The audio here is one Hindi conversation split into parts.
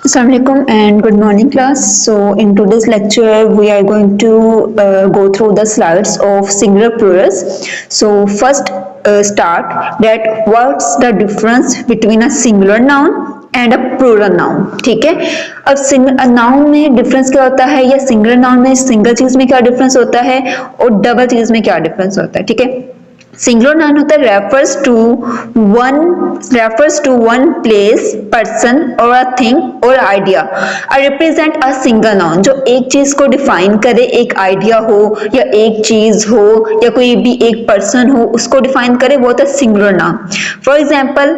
Assalamualaikum and good morning class. So in today's lecture we are going to go through the slides of singular plurals. So first start that what's the difference between a singular noun and a plural noun. ठीक है, अब सिंगल नाउन में डिफरेंस क्या होता है या सिंगुलर नाउन में सिंगल चीज में क्या डिफरेंस होता है और डबल चीज में क्या डिफरेंस होता है। ठीक है, सिंगुलर नाउन होता है refers to one place person और अ थिंग और आइडिया और रिप्रेजेंट अ सिंगल नाउन, जो एक चीज को डिफाइन करे, एक आइडिया हो या एक चीज हो या कोई भी एक पर्सन हो उसको डिफाइन करे, वो होता है singular noun. For example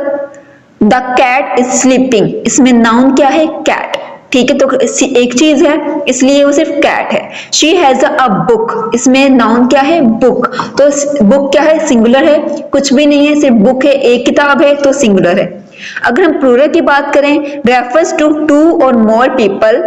the cat is sleeping, इसमें नाउन क्या है? कैट। ठीक है, तो एक चीज है इसलिए वो सिर्फ कैट है। शी हैज अ बुक, इसमें नाउन क्या है? बुक। तो बुक क्या है? सिंगुलर है, कुछ भी नहीं है, सिर्फ बुक है, एक किताब है, तो सिंगुलर है। अगर हम प्लूरल की बात करें, रेफर्स टू टू और मोर पीपल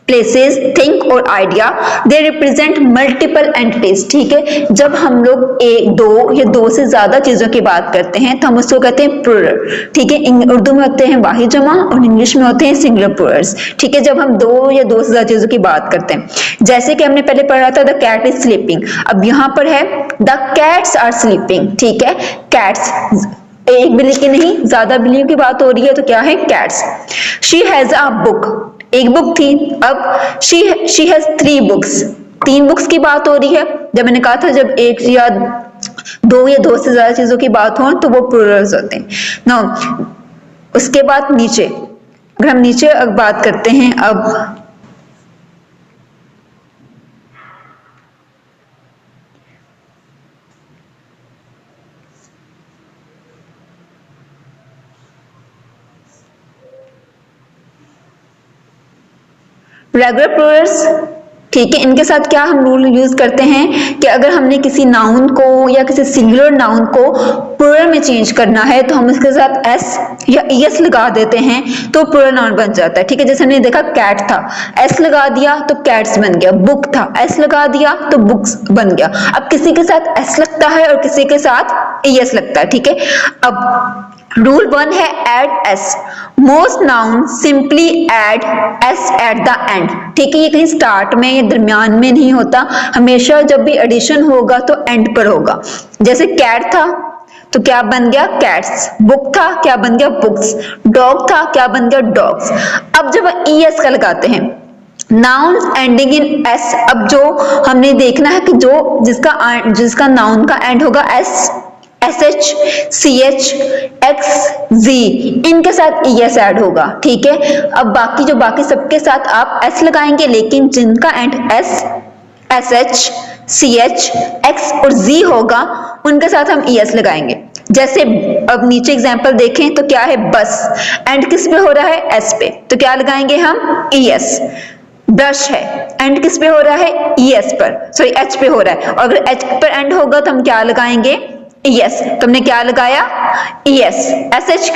प्लेसेस थिंक और idea, they represent multiple entities. ठीक है, जब हम लोग एक दो या दो से ज्यादा चीजों की बात करते हैं तो हम उसको कहते हैं प्लूरल। ठीक है, उर्दू में होते हैं वाहिद जमा और इंग्लिश में होते हैं सिंगुलर प्लूरल्स। ठीक है, जब हम दो या दो से ज्यादा चीजों की बात करते हैं, जैसे कि हमने पहले पढ़ा था द कैट इज स्लीपिंग, अब यहाँ पर है द कैट्स आर स्लीपिंग। ठीक है, कैट्स एक बिल्ली की नहीं, ज्यादा बिल्लियों की बात हो रही है, तो क्या है? Cats. She has a book, एक बुक थी, अब शी हैज 3 बुक्स, 3 बुक्स की बात हो रही है। जब मैंने कहा था जब एक या दो से ज्यादा चीजों की बात हो तो वो प्लूरल्स होते हैं ना। उसके बाद नीचे, अगर हम नीचे बात करते हैं, अब रेगुलर प्लूरल्स, ठीक है, इनके साथ क्या हम रूल यूज करते हैं कि अगर हमने किसी नाउन को या किसी सिंगुलर नाउन को प्लूरल में चेंज करना है तो हम इसके साथ एस या ईएस लगा देते हैं तो प्लूरल नाउन बन जाता है। ठीक है, जैसे हमने देखा कैट था, एस लगा दिया तो कैट्स बन गया, बुक था, एस लगा दिया तो बुक्स बन गया। अब किसी के साथ एस लगता है और किसी के साथ ईएस लगता है। ठीक है, अब रूल 1 है add S, most noun simply add S at the end. ठीक है, ये कहीं स्टार्ट में या दरमियान में नहीं होता, हमेशा जब भी एडिशन होगा तो एंड पर होगा। जैसे कैट था तो क्या बन गया? कैट्स। बुक था, क्या बन गया? बुक्स। डॉग था, क्या बन गया? डॉग्स। अब जब ईएस का लगाते हैं, नाउन एंडिंग इन एस, अब जो हमने देखना है कि जो जिसका नाउन का एंड होगा S, S H, C H, X, G, इनके साथ ईएस ऐड होगा। ठीक है, अब बाकी सबके साथ आप एस लगाएंगे, लेकिन जिनका end S, S H, C H, X और जी होगा उनके साथ हम ईएस लगाएंगे। जैसे अब नीचे एग्जांपल देखें तो क्या है? बस, एंड किस पे हो रहा है? एस पे, तो क्या लगाएंगे हम? ईएस। ब्रश है, एंड किस पे हो रहा है? ईएस पर, सॉरी एच पे हो रहा है, और अगर एच पर एंड होगा तो हम क्या लगाएंगे? ईएस। तो हमने क्या लगाया? ईएस। एसएच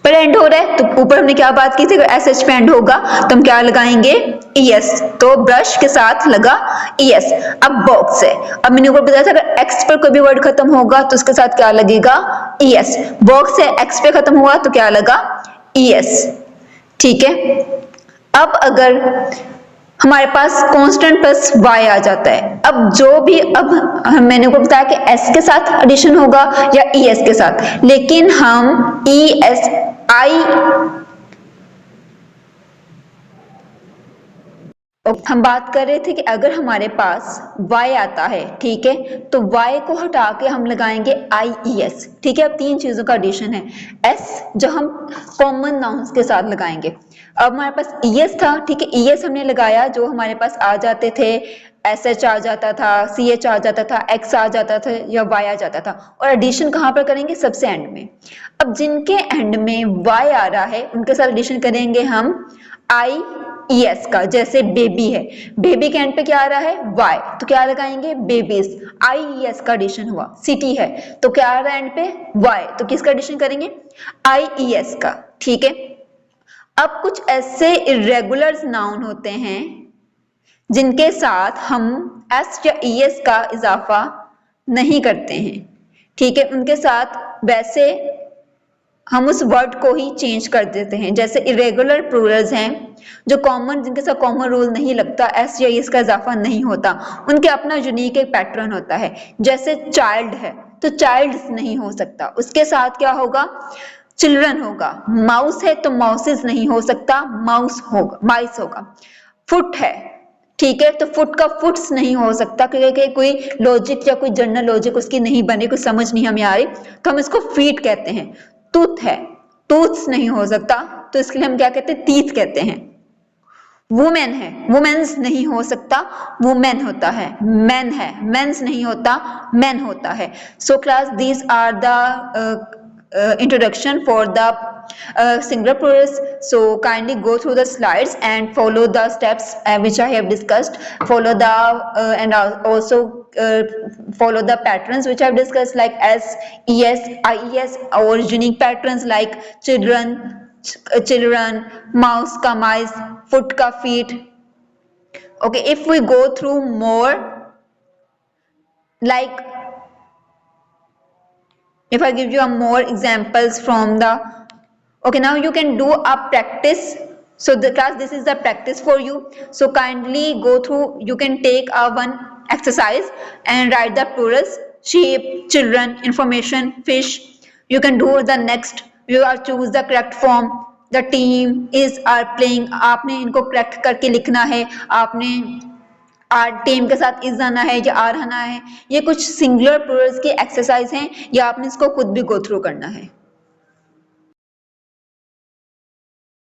पर एंड हो रहा है तो ऊपर हमने क्या बात की थी? अगर एसएच पे एंड होगा तो हम क्या लगाएंगे? ईएस। तो ब्रश के साथ लगा ईएस। अब बॉक्स है, अब मैंने ऊपर बताया था अगर एक्स पर कोई भी वर्ड खत्म होगा तो उसके साथ क्या लगेगा? ईएस। बॉक्स है, एक्स पे खत्म हुआ तो क्या लगा? ईएस। ठीक है, अब अगर हमारे पास कांस्टेंट प्लस वाई आ जाता है, अब जो भी, अब मैंने को बताया कि एस के साथ एडिशन होगा या ईएस के साथ, लेकिन हम ईएस आई हम बात कर रहे थे कि अगर हमारे पास y आता है, ठीक है, तो y को हटा के हम लगाएंगे IES। ठीक है, अब 3 चीजों का एडिशन है, s जो हम कॉमन नाउन्स के साथ लगाएंगे। अब हमारे पास ES था, ठीक है, ES हमने लगाया, जो हमारे पास आ जाते थे, SH आ जाता था, CH आ जाता था, X आ जाता था या Y आ जाता था, और एडिशन कहाँ पर करेंगे? सबसे एंड में। अब जिनके एंड में y आ रहा है उनके साथ एडिशन करेंगे हम IES का। जैसे बेबी है, बेबी के एंड पे क्या आ रहा है? Y, तो क्या लगाएंगे? बेबीज। IES का एडिशन हुआ। सिटी है तो क्या आ रहा है एंड पे? Y, तो किसका एडिशन करेंगे? IES का। ठीक है, अब कुछ ऐसे इरेगुलर नाउन होते हैं जिनके साथ हम S या ES का इजाफा नहीं करते हैं। ठीक है, उनके साथ वैसे हम उस वर्ड को ही चेंज कर देते हैं। जैसे इरेगुलर प्लूरल्स हैं जो कॉमन, जिनके साथ कॉमन रूल नहीं लगता, एस या इसका इजाफा नहीं होता, उनके अपना यूनिक एक पैटर्न होता है। जैसे चाइल्ड है तो चाइल्ड्स नहीं हो सकता, उसके साथ क्या होगा, चिल्ड्रन होगा। माउस है तो माउसेस नहीं हो सकता, माउस होगा, माइस होगा। फुट है, ठीक है, तो फुट का फुट्स नहीं हो सकता क्योंकि कोई लॉजिक या कोई जनरल लॉजिक उसकी नहीं बनी, कुछ समझ नहीं हमें आ रही, तो हम इसको फीट कहते हैं। टूथ है, टूथ्स नहीं हो सकता, तो इसके लिए हम क्या कहते हैं, टीथ कहते हैं। वुमेन है, वुमेन्स नहीं हो सकता, वुमेन होता है। मैन है, मेंस नहीं होता, मैन होता है। So class, these are the introduction for the singular plurals. So kindly go through the slides and follow the steps which I have discussed. Follow the and also follow the patterns which I have discussed, like S, ES, IES, or unique patterns like children, children, mouse ka mice, foot ka feet. Okay, if we go through more, like if I give you a more examples from the, okay, now you can do a practice. So the class, this is the practice for you. So kindly go through, you can take a one exercise and write the plurals: sheep, children, information, fish. You can do the next, you are choose the correct form. The team is are playing, आपने इनको correct करके लिखना है। आपने टीम के साथ इस आना है या आर आना है। ये कुछ सिंगुलर प्लूरल्स की एक्सरसाइज हैं, या आपने इसको खुद भी गो थ्रू करना है।